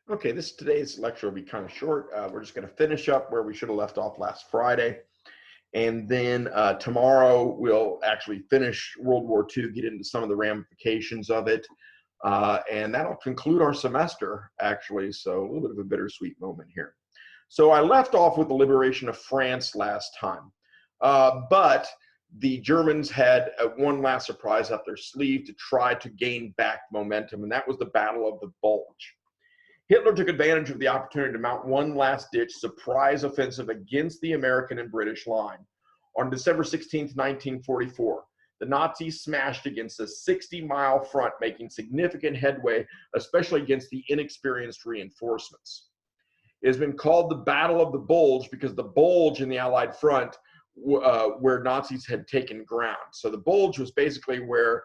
Okay, today's lecture will be kind of short. We're just going to finish up where we should have left off last Friday. And then tomorrow we'll actually finish World War II, get into some of the ramifications of it. And that'll conclude our semester, actually. So a little bit of a bittersweet moment here. So I left off with the liberation of France last time. But the Germans had one last surprise up their sleeve to try to gain back momentum, and that was the Battle of the Bulge. Hitler took advantage of the opportunity to mount one last-ditch surprise offensive against the American and British line. On December 16, 1944, the Nazis smashed against a 60-mile front, making significant headway, especially against the inexperienced reinforcements. It has been called the Battle of the Bulge because the bulge in the Allied front where Nazis had taken ground. So the bulge was basically where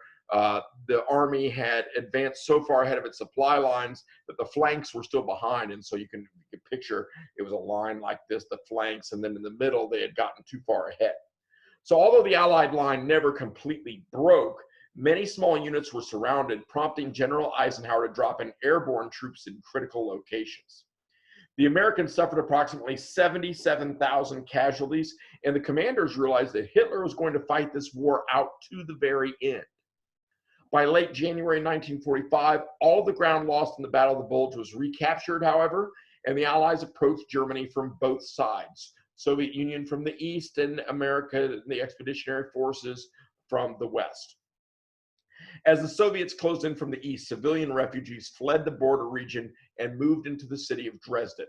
the army had advanced so far ahead of its supply lines that the flanks were still behind. And so you can picture it was a line like this, the flanks, and then in the middle, they had gotten too far ahead. So although the Allied line never completely broke, many small units were surrounded, prompting General Eisenhower to drop in airborne troops in critical locations. The Americans suffered approximately 77,000 casualties, and the commanders realized that Hitler was going to fight this war out to the very end. By late January 1945, all the ground lost in the Battle of the Bulge was recaptured, however, and the Allies approached Germany from both sides, Soviet Union from the east and America, the expeditionary forces from the west. As the Soviets closed in from the east, civilian refugees fled the border region and moved into the city of Dresden.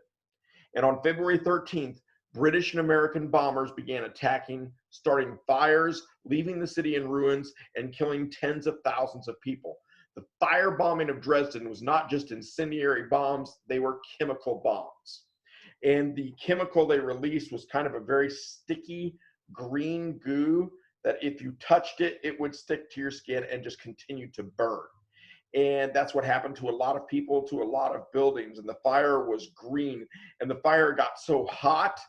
And on February 13th, British and American bombers began attacking, starting fires, leaving the city in ruins, and killing tens of thousands of people. The firebombing of Dresden was not just incendiary bombs, they were chemical bombs. And the chemical they released was kind of a very sticky green goo that if you touched it, it would stick to your skin and just continue to burn. And that's what happened to a lot of people, to a lot of buildings. And the fire was green, and the fire got so hot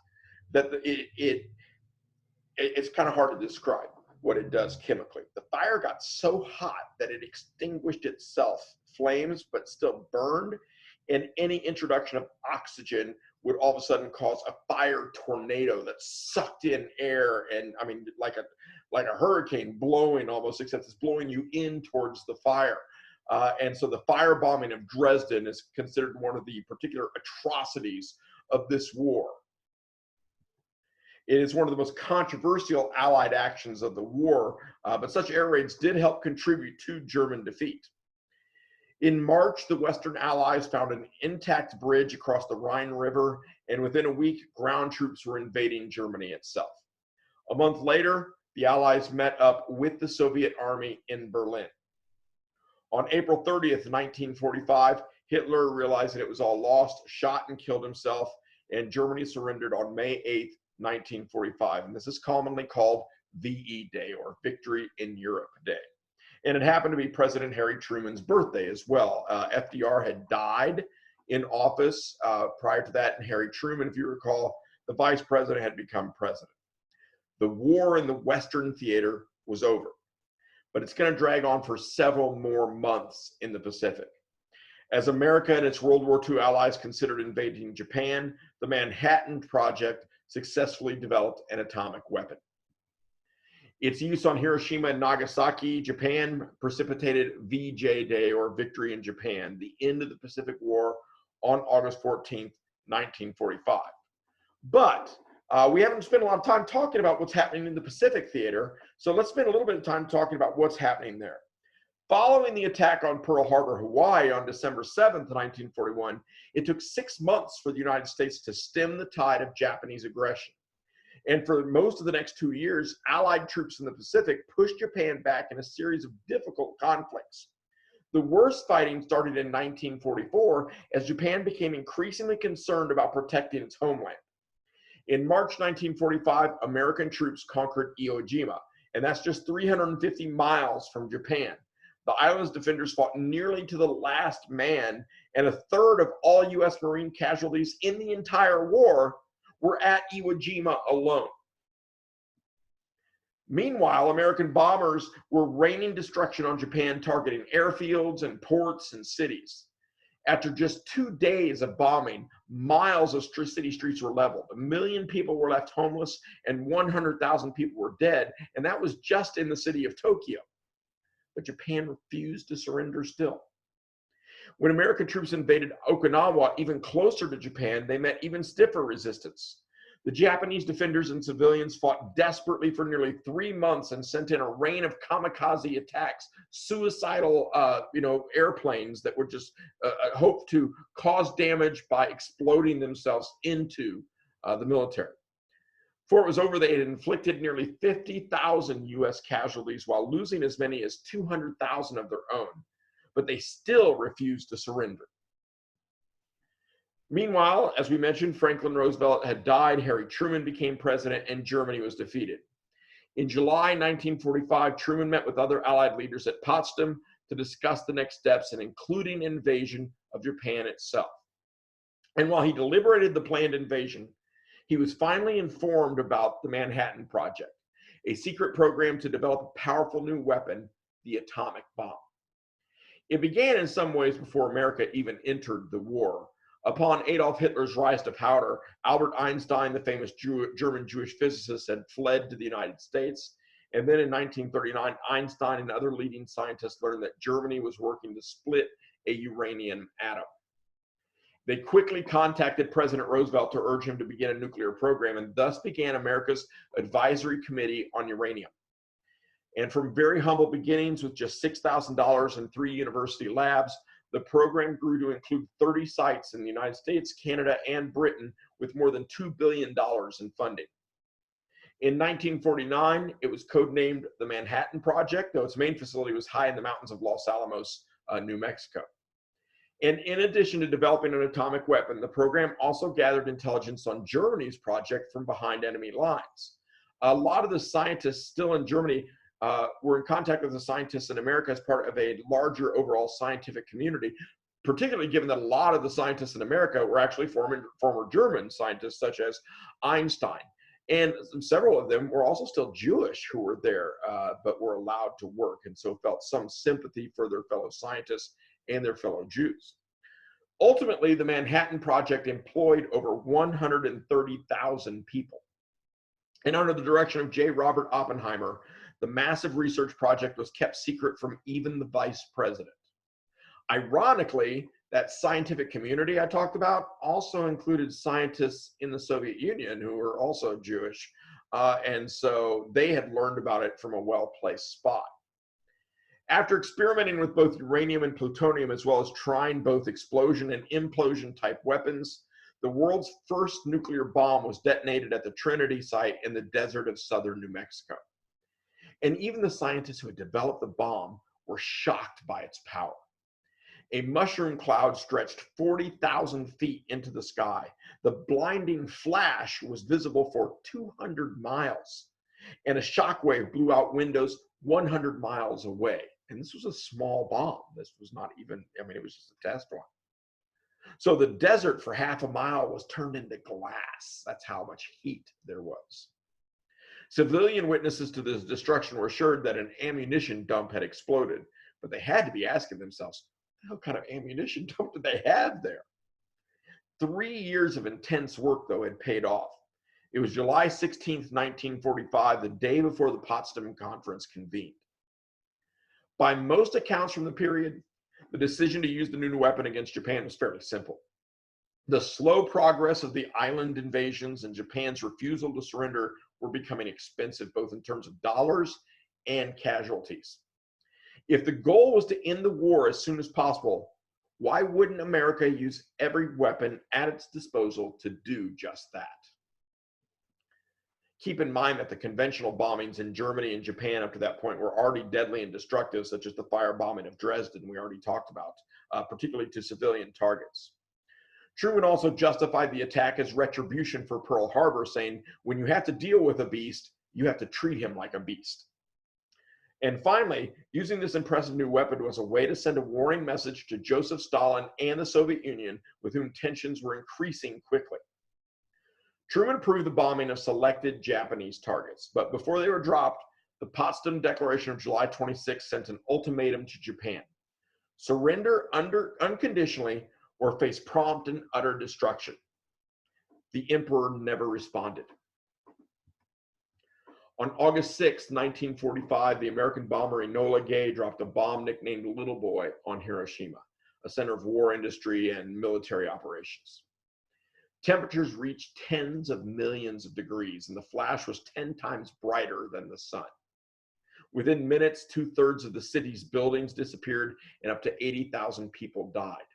that it's kind of hard to describe what it does chemically. The fire got so hot that it extinguished itself, flames, but still burned. And any introduction of oxygen would all of a sudden cause a fire tornado that sucked in air, and I mean, like a hurricane blowing almost, except it's blowing you in towards the fire. And so the firebombing of Dresden is considered one of the particular atrocities of this war. It is one of the most controversial Allied actions of the war, but such air raids did help contribute to German defeat. In March, the Western Allies found an intact bridge across the Rhine River, and within a week, ground troops were invading Germany itself. A month later, the Allies met up with the Soviet army in Berlin. On April 30th, 1945, Hitler realized that it was all lost, shot and killed himself, and Germany surrendered on May 8th, 1945. And this is commonly called VE Day, or Victory in Europe Day. And it happened to be President Harry Truman's birthday as well. FDR had died in office prior to that, and Harry Truman, if you recall, the vice president, had become president. The war in the Western theater was over, but it's going to drag on for several more months in the Pacific. As America and its World War II allies considered invading Japan, the Manhattan Project successfully developed an atomic weapon. Its use on Hiroshima and Nagasaki, Japan, precipitated VJ Day, or Victory in Japan, the end of the Pacific War, on August 14th, 1945. But we haven't spent a lot of time talking about what's happening in the Pacific theater, so let's spend a little bit of time talking about what's happening there. Following the attack on Pearl Harbor, Hawaii on December 7th, 1941, it took 6 months for the United States to stem the tide of Japanese aggression. And for most of the next 2 years, Allied troops in the Pacific pushed Japan back in a series of difficult conflicts. The worst fighting started in 1944 as Japan became increasingly concerned about protecting its homeland. In March 1945, American troops conquered Iwo Jima, and that's just 350 miles from Japan. The island's defenders fought nearly to the last man, and a third of all U.S. Marine casualties in the entire war were at Iwo Jima alone. Meanwhile, American bombers were raining destruction on Japan, targeting airfields and ports and cities. After just 2 days of bombing, miles of city streets were leveled. 1 million people were left homeless and 100,000 people were dead, and that was just in the city of Tokyo. But Japan refused to surrender still. When American troops invaded Okinawa, even closer to Japan, they met even stiffer resistance. The Japanese defenders and civilians fought desperately for nearly 3 months and sent in a rain of kamikaze attacks, suicidal, airplanes that were just hoped to cause damage by exploding themselves into the military. Before it was over, they had inflicted nearly 50,000 U.S. casualties while losing as many as 200,000 of their own. But they still refused to surrender. Meanwhile, as we mentioned, Franklin Roosevelt had died, Harry Truman became president, and Germany was defeated. In July 1945, Truman met with other Allied leaders at Potsdam to discuss the next steps, and including invasion of Japan itself. And while he deliberated the planned invasion, he was finally informed about the Manhattan Project, a secret program to develop a powerful new weapon, the atomic bomb. It began in some ways before America even entered the war. Upon Adolf Hitler's rise to power, Albert Einstein, the famous German Jewish physicist, had fled to the United States. And then in 1939, Einstein and other leading scientists learned that Germany was working to split a uranium atom. They quickly contacted President Roosevelt to urge him to begin a nuclear program, and thus began America's Advisory Committee on Uranium. And from very humble beginnings with just $6,000 and 3 university labs, the program grew to include 30 sites in the United States, Canada, and Britain, with more than $2 billion in funding. In 1949, it was codenamed the Manhattan Project, though its main facility was high in the mountains of Los Alamos, New Mexico. And in addition to developing an atomic weapon, the program also gathered intelligence on Germany's project from behind enemy lines. A lot of the scientists still in Germany were in contact with the scientists in America as part of a larger overall scientific community, particularly given that a lot of the scientists in America were actually former German scientists, such as Einstein. And several of them were also still Jewish who were there, but were allowed to work, and so felt some sympathy for their fellow scientists and their fellow Jews. Ultimately, the Manhattan Project employed over 130,000 people. And under the direction of J. Robert Oppenheimer, the massive research project was kept secret from even the vice president. Ironically, that scientific community I talked about also included scientists in the Soviet Union who were also Jewish, and so they had learned about it from a well-placed spot. After experimenting with both uranium and plutonium, as well as trying both explosion and implosion type weapons, the world's first nuclear bomb was detonated at the Trinity site in the desert of southern New Mexico. And even the scientists who had developed the bomb were shocked by its power. A mushroom cloud stretched 40,000 feet into the sky. The blinding flash was visible for 200 miles, and a shockwave blew out windows 100 miles away. And this was a small bomb. This was not even, it was just a test one. So the desert for half a mile was turned into glass. That's how much heat there was. Civilian witnesses to this destruction were assured that an ammunition dump had exploded, but they had to be asking themselves, what kind of ammunition dump did they have there? 3 years of intense work, though, had paid off. It was July 16th, 1945, the day before the Potsdam Conference convened. By most accounts from the period, the decision to use the new weapon against Japan was fairly simple. The slow progress of the island invasions and Japan's refusal to surrender were becoming expensive, both in terms of dollars and casualties. If the goal was to end the war as soon as possible, why wouldn't America use every weapon at its disposal to do just that? Keep in mind that the conventional bombings in Germany and Japan up to that point were already deadly and destructive, such as the firebombing of Dresden we already talked about, particularly to civilian targets. Truman also justified the attack as retribution for Pearl Harbor, saying, when you have to deal with a beast, you have to treat him like a beast. And finally, using this impressive new weapon was a way to send a warning message to Joseph Stalin and the Soviet Union, with whom tensions were increasing quickly. Truman approved the bombing of selected Japanese targets, but before they were dropped, the Potsdam Declaration of July 26 sent an ultimatum to Japan. Surrender unconditionally, or face prompt and utter destruction. The emperor never responded. On August 6, 1945, the American bomber Enola Gay dropped a bomb nicknamed Little Boy on Hiroshima, a center of war industry and military operations. Temperatures reached tens of millions of degrees, and the flash was 10 times brighter than the sun. Within minutes, 2/3 of the city's buildings disappeared, and up to 80,000 people died.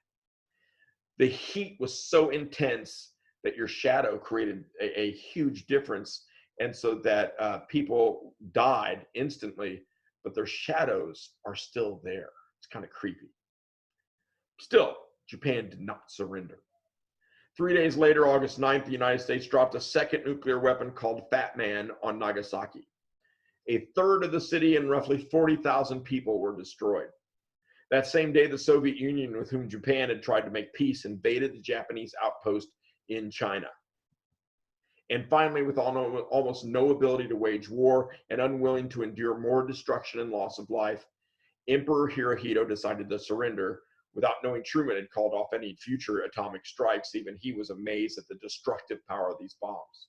The heat was so intense that your shadow created a huge difference, and so that people died instantly, but their shadows are still there. It's kind of creepy. Still, Japan did not surrender. 3 days later, August 9th, the United States dropped a second nuclear weapon called Fat Man on Nagasaki. A third of the city and roughly 40,000 people were destroyed. That same day, the Soviet Union, with whom Japan had tried to make peace, invaded the Japanese outpost in China. And finally, with almost no ability to wage war and unwilling to endure more destruction and loss of life, Emperor Hirohito decided to surrender. Without knowing Truman had called off any future atomic strikes, even he was amazed at the destructive power of these bombs.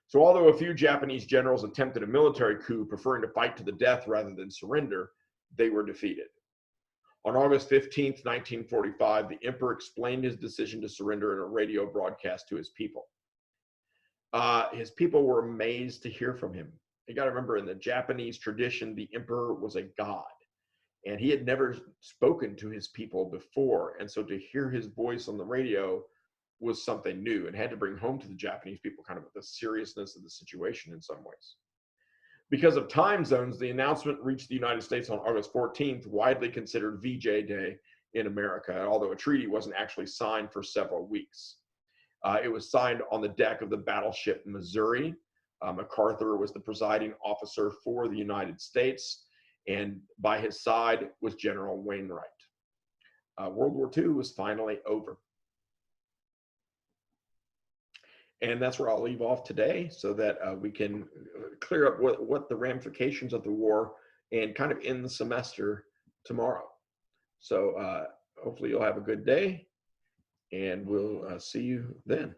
So although a few Japanese generals attempted a military coup, preferring to fight to the death rather than surrender, they were defeated. On August 15th, 1945, the emperor explained his decision to surrender in a radio broadcast to his people. His people were amazed to hear from him. You got to remember, in the Japanese tradition, the emperor was a god, and he had never spoken to his people before. And so to hear his voice on the radio was something new, and had to bring home to the Japanese people kind of the seriousness of the situation in some ways. Because of time zones, the announcement reached the United States on August 14th, widely considered VJ Day in America, although a treaty wasn't actually signed for several weeks. It was signed on the deck of the battleship Missouri. MacArthur was the presiding officer for the United States, and by his side was General Wainwright. World War II was finally over. And that's where I'll leave off today, so that we can clear up what the ramifications of the war and kind of end the semester tomorrow. So hopefully you'll have a good day, and we'll see you then.